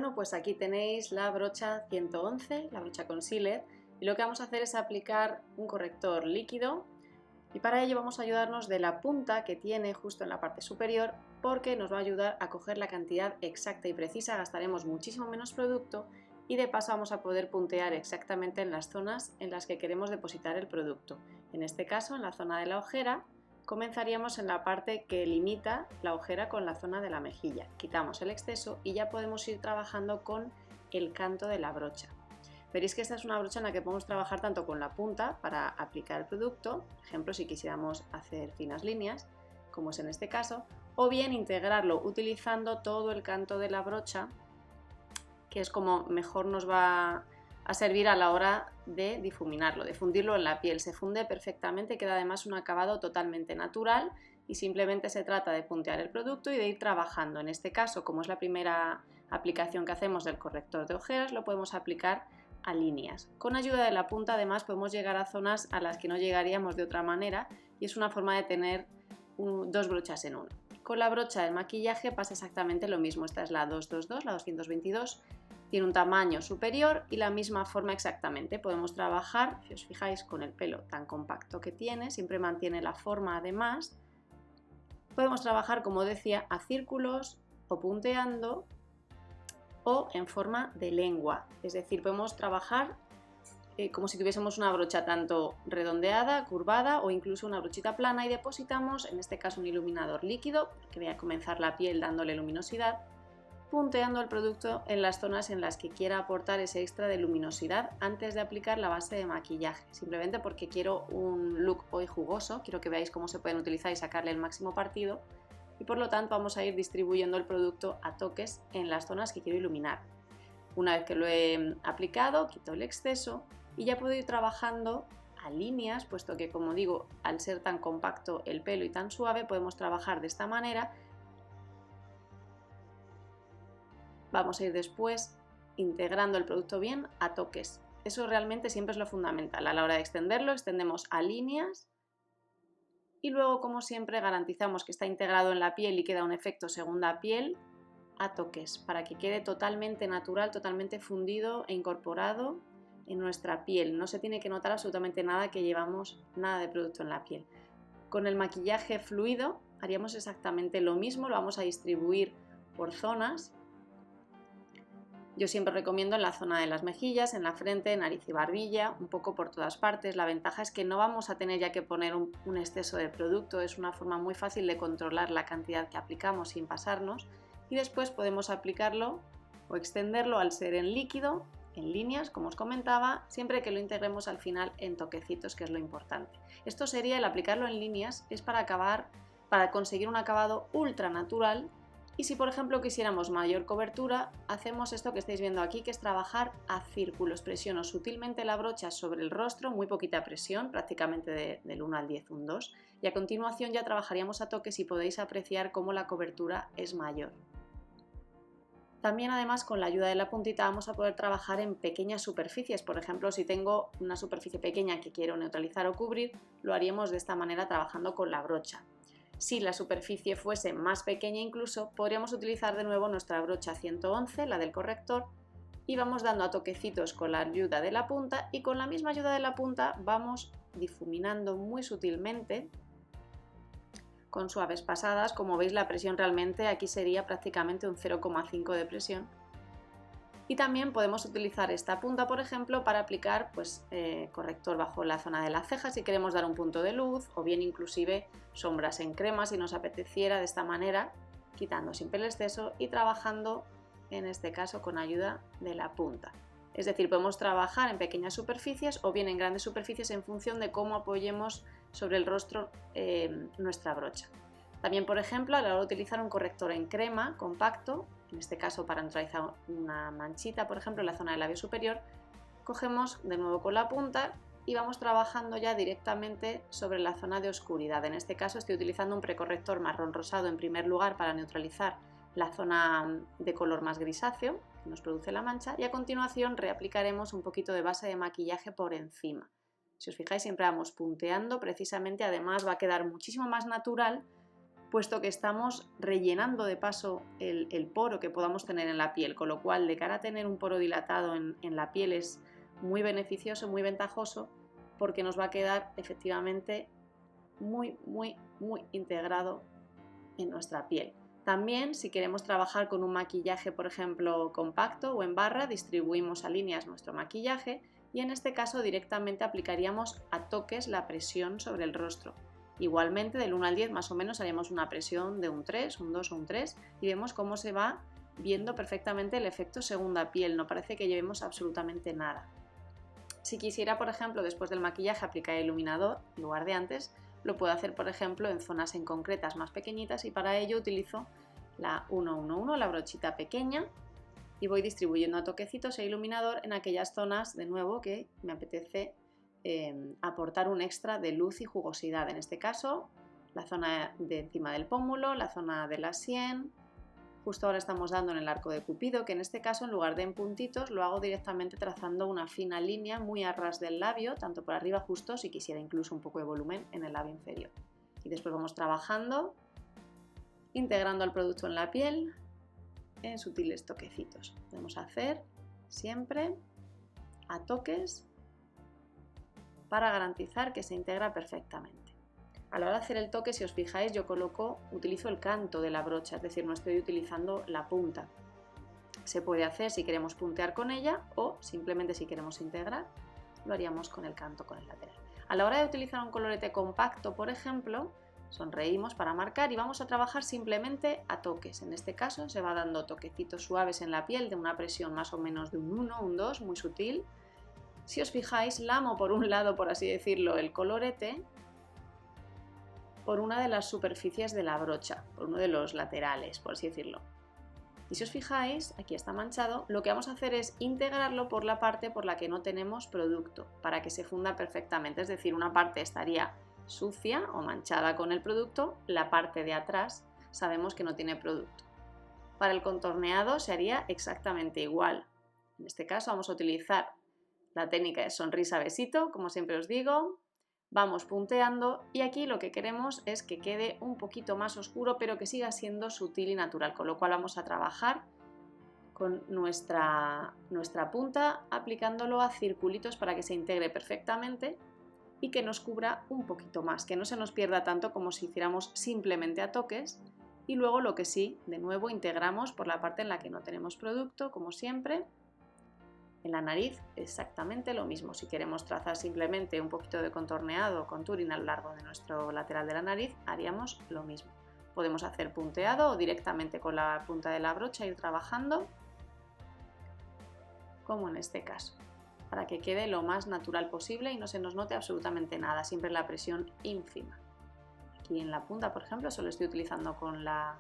Bueno, pues aquí tenéis la brocha 111, la brocha concealer, y lo que vamos a hacer es aplicar un corrector líquido y para ello vamos a ayudarnos de la punta que tiene justo en la parte superior porque nos va a ayudar a coger la cantidad exacta y precisa, gastaremos muchísimo menos producto y de paso vamos a poder puntear exactamente en las zonas en las que queremos depositar el producto. En este caso, en la zona de la ojera, comenzaríamos en la parte que limita la ojera con la zona de la mejilla. Quitamos el exceso y ya podemos ir trabajando con el canto de la brocha. Veréis que esta es una brocha en la que podemos trabajar tanto con la punta para aplicar el producto, por ejemplo si quisiéramos hacer finas líneas, como es en este caso, o bien integrarlo utilizando todo el canto de la brocha, que es como mejor nos va a servir a la hora de difuminarlo, de fundirlo en la piel. Se funde perfectamente, queda además un acabado totalmente natural y simplemente se trata de puntear el producto y de ir trabajando. En este caso, como es la primera aplicación que hacemos del corrector de ojeras, lo podemos aplicar a líneas. Con ayuda de la punta además podemos llegar a zonas a las que no llegaríamos de otra manera y es una forma de tener dos brochas en uno. Con la brocha del maquillaje pasa exactamente lo mismo. Esta es la 222, la 222, tiene un tamaño superior y la misma forma exactamente. Podemos trabajar, si os fijáis, con el pelo tan compacto que tiene, siempre mantiene la forma además. Podemos trabajar, como decía, a círculos o punteando o en forma de lengua, es decir, podemos trabajar como si tuviésemos una brocha tanto redondeada, curvada o incluso una brochita plana y depositamos, en este caso un iluminador líquido, que voy a comenzar la piel dándole luminosidad, punteando el producto en las zonas en las que quiera aportar ese extra de luminosidad antes de aplicar la base de maquillaje, simplemente porque quiero un look hoy jugoso, quiero que veáis cómo se pueden utilizar y sacarle el máximo partido y por lo tanto vamos a ir distribuyendo el producto a toques en las zonas que quiero iluminar. Una vez que lo he aplicado, quito el exceso y ya puedo ir trabajando a líneas, puesto que, como digo, al ser tan compacto el pelo y tan suave, podemos trabajar de esta manera. Vamos a ir después integrando el producto bien a toques. Eso realmente siempre es lo fundamental. A la hora de extenderlo, extendemos a líneas y luego, como siempre, garantizamos que está integrado en la piel y queda un efecto segunda piel a toques, para que quede totalmente natural, totalmente fundido e incorporado en nuestra piel. No se tiene que notar absolutamente nada que llevamos nada de producto en la piel. Con el maquillaje fluido haríamos exactamente lo mismo, lo vamos a distribuir por zonas. Yo siempre recomiendo en la zona de las mejillas, en la frente, nariz y barbilla, un poco por todas partes. La ventaja es que no vamos a tener ya que poner un exceso de producto, es una forma muy fácil de controlar la cantidad que aplicamos sin pasarnos y después podemos aplicarlo o extenderlo al ser en líquido, en líneas, como os comentaba, siempre que lo integremos al final en toquecitos, que es lo importante. Esto sería, el aplicarlo en líneas, es para conseguir un acabado ultra natural. Y si por ejemplo quisiéramos mayor cobertura, hacemos esto que estáis viendo aquí, que es trabajar a círculos. Presiono sutilmente la brocha sobre el rostro, muy poquita presión, prácticamente del 1 al 10, un 2, y a continuación ya trabajaríamos a toques y podéis apreciar cómo la cobertura es mayor. También además con la ayuda de la puntita vamos a poder trabajar en pequeñas superficies. Por ejemplo, si tengo una superficie pequeña que quiero neutralizar o cubrir, lo haríamos de esta manera trabajando con la brocha. Si la superficie fuese más pequeña incluso, podríamos utilizar de nuevo nuestra brocha 111, la del corrector, y vamos dando a toquecitos con la ayuda de la punta y con la misma ayuda de la punta vamos difuminando muy sutilmente con suaves pasadas. Como veis, la presión realmente aquí sería prácticamente un 0,5 de presión. Y también podemos utilizar esta punta, por ejemplo, para aplicar corrector bajo la zona de la ceja si queremos dar un punto de luz, o bien inclusive sombras en crema si nos apeteciera, de esta manera, quitando siempre el exceso y trabajando, en este caso, con ayuda de la punta. Es decir, podemos trabajar en pequeñas superficies o bien en grandes superficies en función de cómo apoyemos sobre el rostro nuestra brocha. También, por ejemplo, a la hora de utilizar un corrector en crema compacto, en este caso para neutralizar una manchita, por ejemplo, en la zona del labio superior, cogemos de nuevo con la punta y vamos trabajando ya directamente sobre la zona de oscuridad. En este caso estoy utilizando un precorrector marrón rosado en primer lugar para neutralizar la zona de color más grisáceo que nos produce la mancha y a continuación reaplicaremos un poquito de base de maquillaje por encima. Si os fijáis, siempre vamos punteando, precisamente, además va a quedar muchísimo más natural puesto que estamos rellenando de paso el poro que podamos tener en la piel, con lo cual de cara a tener un poro dilatado en la piel es muy beneficioso, muy ventajoso, porque nos va a quedar efectivamente muy integrado en nuestra piel. También, si queremos trabajar con un maquillaje, por ejemplo, compacto o en barra, distribuimos a líneas nuestro maquillaje y en este caso directamente aplicaríamos a toques la presión sobre el rostro. Igualmente, del 1 al 10 más o menos haríamos una presión de un 3, un 2 o un 3 y vemos cómo se va viendo perfectamente el efecto segunda piel, no parece que llevemos absolutamente nada. Si quisiera, por ejemplo, después del maquillaje aplicar el iluminador en lugar de antes, lo puedo hacer, por ejemplo, en zonas en concretas más pequeñitas y para ello utilizo la 111, la brochita pequeña, y voy distribuyendo a toquecitos e iluminador en aquellas zonas, de nuevo, que me apetece aportar un extra de luz y jugosidad. En este caso, la zona de encima del pómulo, la zona de la sien. Justo ahora estamos dando en el arco de Cupido, que en este caso en lugar de en puntitos lo hago directamente trazando una fina línea muy a ras del labio, tanto por arriba justo si quisiera incluso un poco de volumen en el labio inferior. Y después vamos trabajando, integrando el producto en la piel en sutiles toquecitos. Podemos hacer siempre a toques para garantizar que se integra perfectamente. A la hora de hacer el toque, si os fijáis, yo utilizo el canto de la brocha, es decir, no estoy utilizando la punta. Se puede hacer si queremos puntear con ella o simplemente si queremos integrar, lo haríamos con el canto, con el lateral. A la hora de utilizar un colorete compacto, por ejemplo, sonreímos para marcar y vamos a trabajar simplemente a toques. En este caso se va dando toquecitos suaves en la piel de una presión más o menos de un 1, un 2, muy sutil. Si os fijáis, lamo por un lado, por así decirlo, el colorete por una de las superficies de la brocha, por uno de los laterales, por así decirlo. Y si os fijáis, aquí está manchado, lo que vamos a hacer es integrarlo por la parte por la que no tenemos producto, para que se funda perfectamente, es decir, una parte estaría sucia o manchada con el producto, la parte de atrás sabemos que no tiene producto. Para el contorneado se haría exactamente igual. En este caso vamos a utilizar la técnica de sonrisa besito, como siempre os digo. Vamos punteando y aquí lo que queremos es que quede un poquito más oscuro pero que siga siendo sutil y natural, con lo cual vamos a trabajar con nuestra punta aplicándolo a circulitos para que se integre perfectamente y que nos cubra un poquito más, que no se nos pierda tanto como si hiciéramos simplemente a toques. Y luego lo que sí, de nuevo integramos por la parte en la que no tenemos producto, como siempre. En la nariz exactamente lo mismo, si queremos trazar simplemente un poquito de contorneado o contouring a lo largo de nuestro lateral de la nariz, haríamos lo mismo. Podemos hacer punteado o directamente con la punta de la brocha ir trabajando, como en este caso, para que quede lo más natural posible y no se nos note absolutamente nada, siempre la presión ínfima. Aquí en la punta, por ejemplo, solo estoy utilizando en la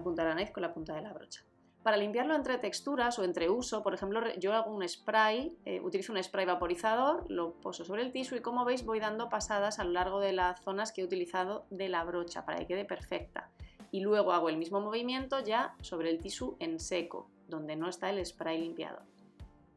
punta de la nariz con la punta de la brocha. Para limpiarlo entre texturas o entre uso, por ejemplo, yo hago un spray, utilizo un spray vaporizador, lo poso sobre el tissue y como veis voy dando pasadas a lo largo de las zonas que he utilizado de la brocha para que quede perfecta. Y luego hago el mismo movimiento ya sobre el tissue en seco, donde no está el spray limpiador.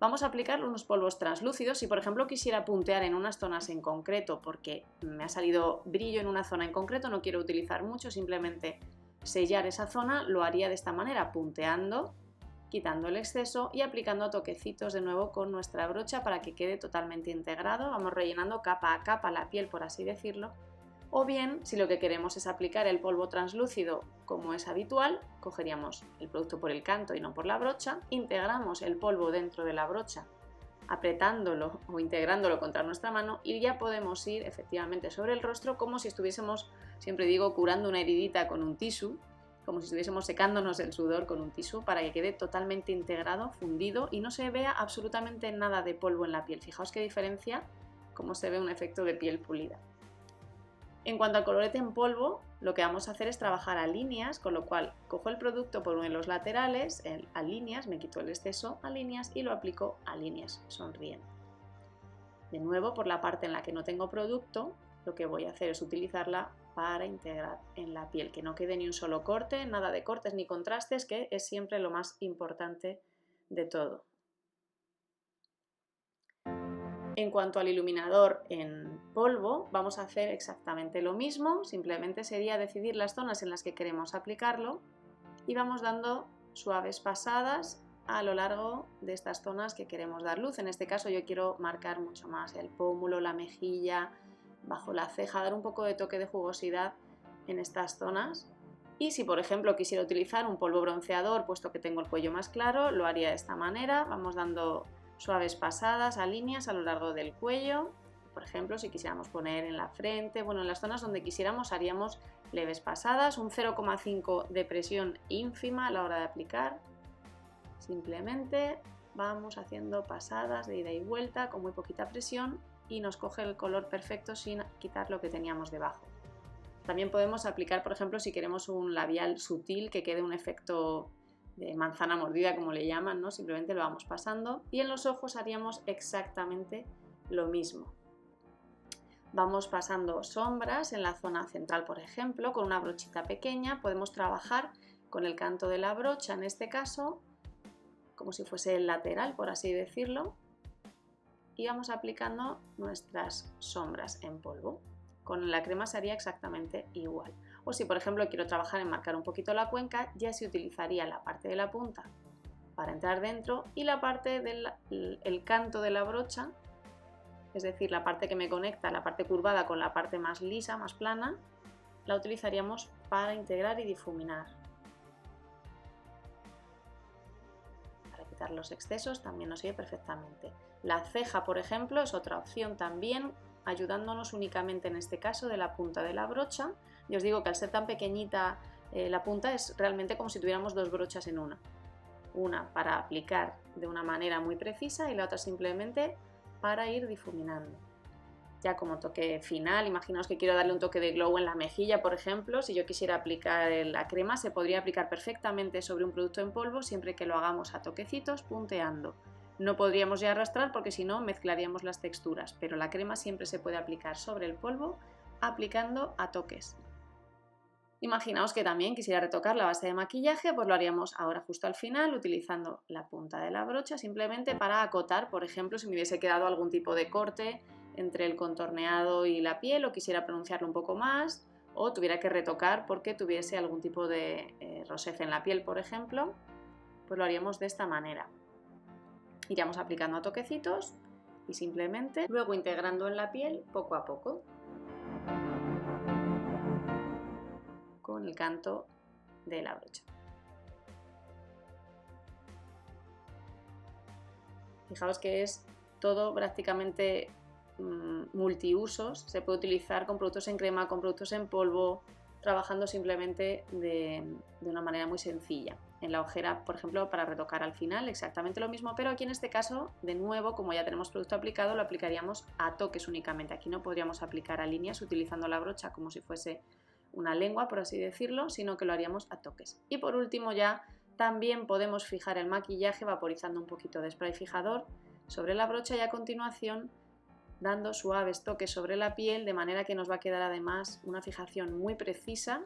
Vamos a aplicar unos polvos translúcidos. Si por ejemplo quisiera puntear en unas zonas en concreto porque me ha salido brillo en una zona en concreto, no quiero utilizar mucho, simplemente sellar esa zona, lo haría de esta manera, punteando, quitando el exceso y aplicando toquecitos de nuevo con nuestra brocha para que quede totalmente integrado. Vamos rellenando capa a capa la piel, por así decirlo. O bien, si lo que queremos es aplicar el polvo translúcido como es habitual, cogeríamos el producto por el canto y no por la brocha, integramos el polvo dentro de la brocha, apretándolo o integrándolo contra nuestra mano y ya podemos ir efectivamente sobre el rostro como si estuviésemos, siempre digo, curando una heridita con un tissue, como si estuviésemos secándonos el sudor con un tissue para que quede totalmente integrado, fundido y no se vea absolutamente nada de polvo en la piel. Fijaos qué diferencia, cómo se ve un efecto de piel pulida. En cuanto al colorete en polvo, lo que vamos a hacer es trabajar a líneas, con lo cual cojo el producto por uno de los laterales, a líneas, me quito el exceso a líneas y lo aplico a líneas, sonriendo. De nuevo, por la parte en la que no tengo producto, lo que voy a hacer es utilizarla para integrar en la piel, que no quede ni un solo corte, nada de cortes ni contrastes, que es siempre lo más importante de todo. En cuanto al iluminador en polvo, vamos a hacer exactamente lo mismo, simplemente sería decidir las zonas en las que queremos aplicarlo y vamos dando suaves pasadas a lo largo de estas zonas que queremos dar luz. En este caso yo quiero marcar mucho más el pómulo, la mejilla, bajo la ceja, dar un poco de toque de jugosidad en estas zonas. Y si por ejemplo quisiera utilizar un polvo bronceador, puesto que tengo el cuello más claro, lo haría de esta manera. Vamos dando suaves pasadas a líneas a lo largo del cuello. Por ejemplo, si quisiéramos poner en la frente, bueno, en las zonas donde quisiéramos haríamos leves pasadas, un 0,5 de presión ínfima a la hora de aplicar. Simplemente vamos haciendo pasadas de ida y vuelta con muy poquita presión y nos coge el color perfecto sin quitar lo que teníamos debajo. También podemos aplicar, por ejemplo, si queremos un labial sutil que quede un efecto de manzana mordida, como le llaman, ¿no? Simplemente lo vamos pasando. Y en los ojos haríamos exactamente lo mismo. Vamos pasando sombras en la zona central, por ejemplo, con una brochita pequeña. Podemos trabajar con el canto de la brocha, en este caso, como si fuese el lateral, por así decirlo. Y vamos aplicando nuestras sombras en polvo. Con la crema sería exactamente igual. O si por ejemplo quiero trabajar en marcar un poquito la cuenca, ya se utilizaría la parte de la punta para entrar dentro y la parte del canto de la brocha, es decir, la parte que me conecta, la parte curvada con la parte más lisa, más plana, la utilizaríamos para integrar y difuminar. Para quitar los excesos también nos sirve perfectamente. La ceja, por ejemplo, es otra opción también, ayudándonos únicamente en este caso de la punta de la brocha. Y os digo que al ser tan pequeñita la punta es realmente como si tuviéramos dos brochas en una. Una para aplicar de una manera muy precisa y la otra simplemente para ir difuminando. Ya como toque final, imaginaos que quiero darle un toque de glow en la mejilla, por ejemplo, si yo quisiera aplicar la crema, se podría aplicar perfectamente sobre un producto en polvo siempre que lo hagamos a toquecitos, punteando. No podríamos ya arrastrar porque si no mezclaríamos las texturas, pero la crema siempre se puede aplicar sobre el polvo aplicando a toques. Imaginaos que también quisiera retocar la base de maquillaje, pues lo haríamos ahora justo al final utilizando la punta de la brocha simplemente para acotar, por ejemplo, si me hubiese quedado algún tipo de corte entre el contorneado y la piel o quisiera pronunciarlo un poco más o tuviera que retocar porque tuviese algún tipo de rosez en la piel, por ejemplo, pues lo haríamos de esta manera. Iríamos aplicando a toquecitos y simplemente luego integrando en la piel poco a poco con el canto de la brocha. Fijaos que es todo prácticamente multiusos, se puede utilizar con productos en crema, con productos en polvo, trabajando simplemente de una manera muy sencilla. En la ojera, por ejemplo, para retocar al final, exactamente lo mismo, pero aquí en este caso, de nuevo, como ya tenemos producto aplicado, lo aplicaríamos a toques únicamente. Aquí no podríamos aplicar a líneas utilizando la brocha como si fuese una lengua, por así decirlo, sino que lo haríamos a toques. Y por último ya también podemos fijar el maquillaje vaporizando un poquito de spray fijador sobre la brocha y a continuación dando suaves toques sobre la piel, de manera que nos va a quedar además una fijación muy precisa,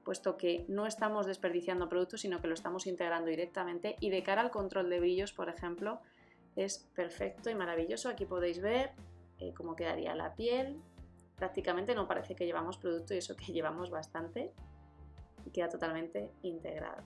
puesto que no estamos desperdiciando productos, sino que lo estamos integrando directamente, y de cara al control de brillos, por ejemplo, es perfecto y maravilloso. Aquí podéis ver cómo quedaría la piel. Prácticamente no parece que llevamos producto y eso que llevamos bastante y queda totalmente integrado.